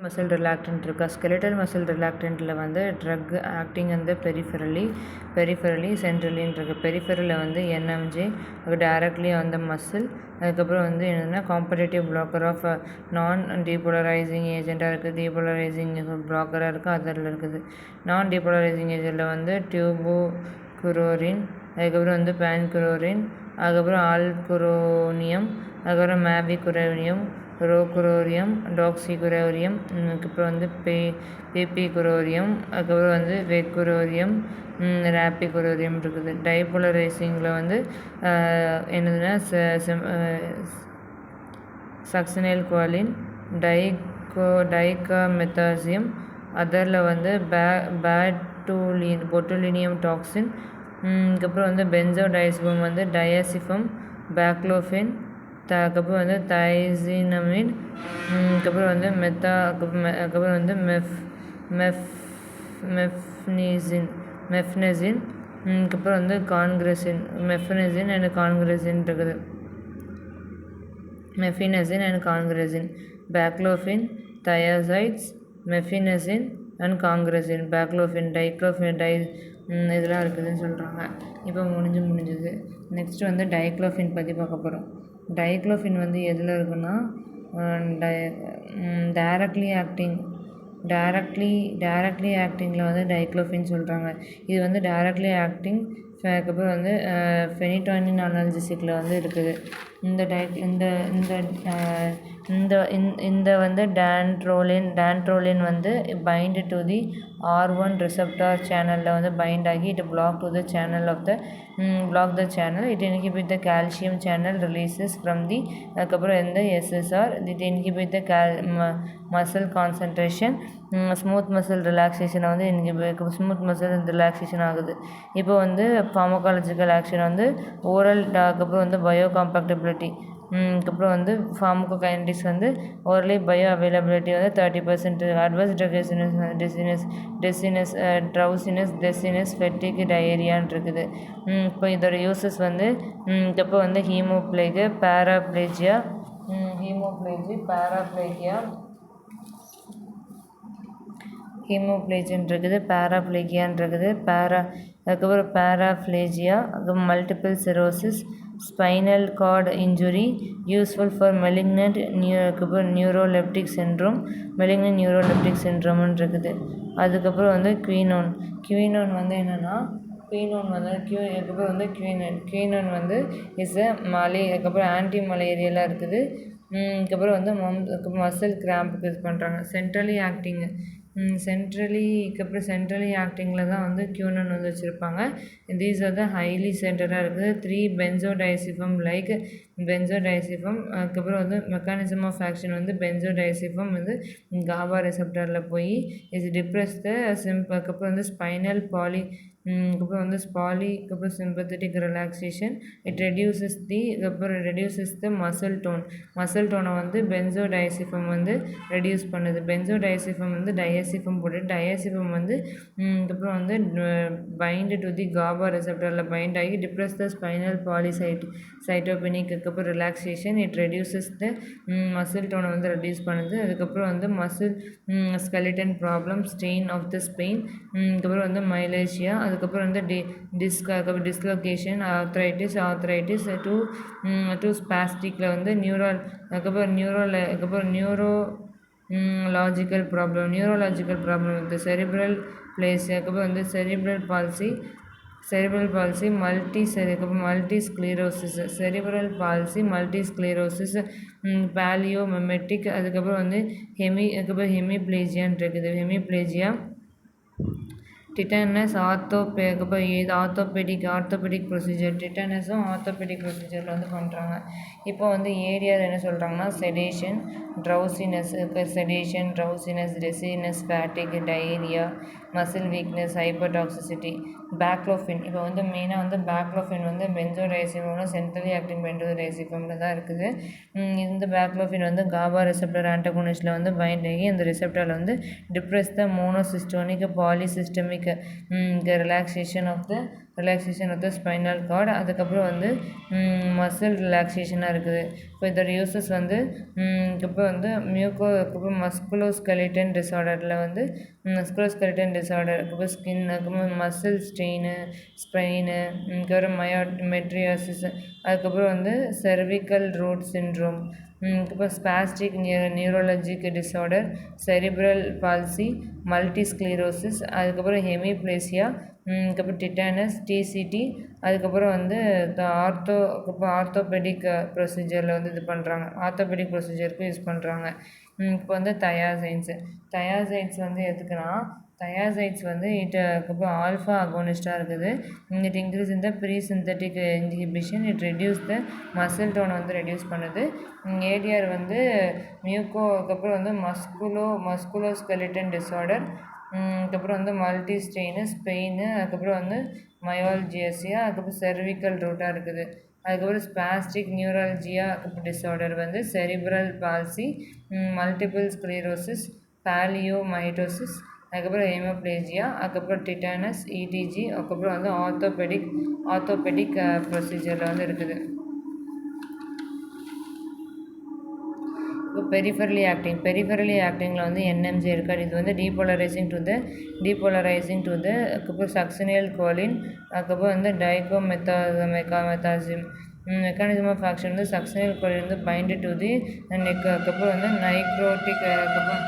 Muscle reluctant இருக்கா. Skeletal muscle ரிலாக்டன்ட்டில் வந்து drug acting வந்து பெரிஃபெரலி சென்ட்ரலின்னு இருக்குது. பெரிஃபெரலில் வந்து என்எம்ஜே டைரக்ட்லி ஆன் த மசில். அதுக்கப்புறம் வந்து என்னென்னா காம்படேட்டிவ் பிளாக்கர் ஆஃப் நான் டீபோலரைசிங் ஏஜெண்ட்டாக இருக்குது. டீபோலரைசிங் பிளாக்கராக இருக்குது. அதில் இருக்குது. நான் டீபோலரைசிங் ஏஜெண்ட்டில் வந்து டியூபோகுரோரின், அதுக்கப்புறம் வந்து பேன்குரோரின், அதுக்கப்புறம் ஆல்குரோனியம், அதுக்கப்புறம் மேபிகுரோனியம், ரோகுரோரியம், டாக்சிகுரோரியம், அதுக்கப்புறம் வந்து பேபிகுரோரியம், அதுக்கப்புறம் வந்து வெகுரோரியம், ராபிகுரோரியம் இருக்குது. டைபோலரைசிங்கில் வந்து என்னதுன்னா சக்சினைல் குவாலின், டைகாமெத்தாசியம், அதரில் வந்து பொட்டுலினியம் டாக்சின், அதுக்கப்புறம் வந்து பென்சோடைசிபம் வந்து டயசிஃபம், பேக்லோஃபென், அதுக்கப்புறம் வந்து தைசினமின், அதுக்கப்புறம் வந்து அதுக்கப்புறம் வந்து மெஃப்னெசின், அதுக்கப்புறம் வந்து கான்கிரசின், மெஃப்னெசின் அண்ட் கான்கிரசின் இருக்குது. மெஃபினசின் அண்ட் கான்கிரசின், பேக்லோஃபின், தயாசைட்ஸ், மெஃபினசின் அண்ட் கான்கிரசின், பேக்லோஃபின், இதெல்லாம் இருக்குதுன்னு சொல்கிறாங்க. இப்போ முடிஞ்சது. நெக்ஸ்ட்டு வந்து டைக்ளோஃபின் பற்றி பார்க்க போகிறோம். டைக்ளோஃபின் வந்து எதில் இருக்குன்னா டைரக்ட்லி ஆக்டிங்கில் வந்து டைக்ளோஃபின் சொல்கிறாங்க. இது வந்து டைரக்ட்லி ஆக்டிங். அதுக்கப்புறம் வந்து ஃபெனிடானின் அனால்ஜெசிக்கில் வந்து இருக்குது. இந்த வந்து டான்ட்ரோலின் வந்து bind to the R1 receptor சேனலில் வந்து பைண்ட் ஆகி it block the channel. It inhibit the calcium channel releases from the. அதுக்கப்புறம் இந்த SSR it inhibit the muscle concentration. Smooth muscle ரிலாக்ஸேஷனை வந்து ஸ்மூத் மசில் ரிலாக்ஸேஷன் ஆகுது. இப்போ வந்து ஃபார்மகாலஜிக்கல் ஆக்ஷன் வந்து ஓரல், அதுக்கப்புறம் வந்து பயோ காம்பேக்டபிலிட்டி, அதுக்கப்புறம் வந்து ஃபார்மகோகைனடிக்ஸ் வந்து ஓரலி பயோ அவைலபிலிட்டி வந்து 30%. அட்வர்ஸ் ட்ரவுசினஸ், டெசினஸ், ஃபெட்டிக், டயரியான்னு இருக்குது. இப்போ இதோட யூசஸ் வந்து இப்போ வந்து ஹீமோப்ளேஜியா, பேராப்ளேஜியா, ஹீமோப்ளேஜின்றது, பேராப்ளேகியான்றது, அதுக்கப்புறம் பேராப்ளேஜியா, அதுக்கப்புறம் multiple sclerosis, spinal cord injury, useful for malignant neuroleptic சிண்ட்ரோம்னு இருக்குது. அதுக்கப்புறம் வந்து குயினோன் வந்து என்னென்னா அதுக்கப்புறம் வந்து குயினோன் வந்து அதுக்கப்புறம் ஆன்டி மலேரியலாக இருக்குது. அதுக்கப்புறம் வந்து மசில் கிராம்புக்கு யூஸ் பண்ணுறாங்க. சென்ட்ரலி ஆக்டிங்கில் தான் வந்து குயினோன் வந்து வச்சுருப்பாங்க. தீஸ் ஆர் த ஹைலி சென்டராக இருக்குது. 3 பென்சோடைசிபம் அதுக்கப்புறம் வந்து மெக்கானிசம் ஆஃப் ஆக்ஷன் வந்து பென்சோடைசிபம் வந்து GABA ரெசெப்டாரில் போய் இது டிப்ரெஸ் த அதுக்கப்புறம் வந்து ஸ்பைனல் அதுக்கப்புறம் வந்து அதுக்கப்புறம் sympathetic relaxation. It reduces the muscle டோனை வந்து பென்சோடைசிபம் வந்து ரெடியூஸ் பண்ணுது. பென்சோடைசிபம் வந்து டயசிபம் போட்டு டயசிபம் வந்து அதுக்கப்புறம் வந்து பைண்ட் டு தி GABA ரெசெப்டாரில் பைண்ட் ஆகி டிப்ரெஸ் த ஸ்பைனல் பாலிசைட்டோபெனிக், அதுக்கப்புறம் relaxation. It reduces the muscle டோனை வந்து ரெடியூஸ் பண்ணுது. அதுக்கப்புறம் வந்து muscle skeleton problem, strain of the sprain, அதுக்கப்புறம் வந்து மைலேஷியா, அதுக்கப்புறம் வந்து டிஸ்லொகேஷன், ஆர்த்ரைட்டிஸ் டு ஸ்பாஸ்டிக்கில் வந்து அதுக்கப்புறம் நியூரோலாஜிக்கல் ப்ராப்ளம் வந்து செரிப்ரல் பிளேசி, அதுக்கப்புறம் வந்து செரிப்ரல் பால்சி, மல்டிஸ்க்ளீரோசிஸ், பாலியோமெமெட்டிக், அதுக்கப்புறம் வந்து ஹெமிப்ளேஜியான்னு இருக்குது. Hemiplegia, tetanus, orthopaedic procedure. டிட்டானஸும் ஆர்த்தோபெடிக் ப்ரொசீஜரில் வந்து பண்ணுறாங்க. இப்போ வந்து ஏரியாவில் என்ன சொல்கிறாங்கன்னா sedation, drowsiness, dizziness, fatigue, diarrhoea, muscle weakness, hepatotoxicity. Baclofen, இப்போ வந்து மெயினாக வந்து பேக்லோஃபின் வந்து பென்சோடைசிபம்ல சென்ட்ரலி ஆக்டிங் பென்சோடைசிபம்ல தான் இருக்குது. இந்த பேக்லோஃபின் வந்து GABA ரெசெப்டர் ஆன்டகோனிஸ்டில் வந்து பைண்ட் ஆகி அந்த ரிசெப்டரில் வந்து depress the monosynaptic polysynaptic relaxation of the relaxation of the spinal cord. அதுக்கப்புறம் வந்து மசில் ரிலாக்ஸேஷனாக இருக்குது. இப்போ இதோட யூசஸ் வந்து இப்போ வந்து அதுக்கப்புறம் மஸ்குலோஸ்கெலிட்டன் டிஸார்டரில் வந்து மஸ்குலோஸ்கெலிட்டன் டிஸார்டர், அதுக்கப்புறம் ஸ்கின், அதுக்கப்புறம் மசில் ஸ்ட்ரெயின், ஸ்பெயின், அதுக்கப்புறம் மெட்ரியாசிஸ், அதுக்கப்புறம் வந்து செர்விக்கல் ரூட் சிண்ட்ரோம், அதுக்கப்புறம் spastic neurologic disorder, cerebral palsy, multi sclerosis, அதுக்கப்புறம் ஹெமிப்ளேசியா, அதுக்கப்புறம் டிட்டானஸ், டிசிடி, அதுக்கப்புறம் வந்து ஆர்த்தோபெடிக் ப்ரொசீஜரில் வந்து இது பண்ணுறாங்க, ஆர்த்தோபெடிக் ப்ரொசீஜருக்கு யூஸ் பண்ணுறாங்க. இப்போ வந்து தயாசைன்ஸ் வந்து எதுக்குன்னா, தயாசைட்ஸ் வந்து அதுக்கப்புறம் ஆல்ஃபா அகோனிஸ்டாக இருக்குது. இட் இன்க்ரீஸ் இந்த pre synaptic inhibition, it reduce the muscle டோனை வந்து ரெடியூஸ் பண்ணுது. ஏடிஆர் வந்து அதுக்கப்புறம் வந்து மஸ்குலோஸ்கெலிட்டன் டிஸார்டர், அதுக்கப்புறம் வந்து மல்டி ஸ்ட்ரெயின், ஸ்பெயின், அதுக்கப்புறம் வந்து மயால்ஜியசியா, அதுக்கப்புறம் செர்விக்கல் ரூட்டாக இருக்குது. அதுக்கப்புறம் ஸ்பாஸ்டிக் நியூரல்ஜியா டிஸார்டர் வந்து செரிப்ரல் பால்சி, மல்டிபிள் ஸ்க்ளீரோசிஸ், பாலியோமைட்டோசிஸ், அதுக்கப்புறம் ஹெமோப்ளேஜியா, அதுக்கப்புறம் டிட்டானஸ், இடிஜி, அதுக்கப்புறம் வந்து ஆர்த்தோபெடிக் ப்ரொசீஜரில் வந்து இருக்குது. இப்போ பெரிஃபரலி ஆக்டிங்கில் வந்து என்எம்ஜி இருக்காது. இது வந்து டீபோலரைசிங் டு த அதுக்கப்புறம் சக்சினியல் கோலின், அதுக்கப்புறம் வந்து மெக்காமெத்தாசிம். மெக்கானிசம் ஆஃப் ஆக்ஷன் வந்து சக்சினியல் கோலின் வந்து பைண்ட் டு தி நெக், அதுக்கப்புறம் வந்து நைக்ரோட்டிக், அதுக்கப்புறம்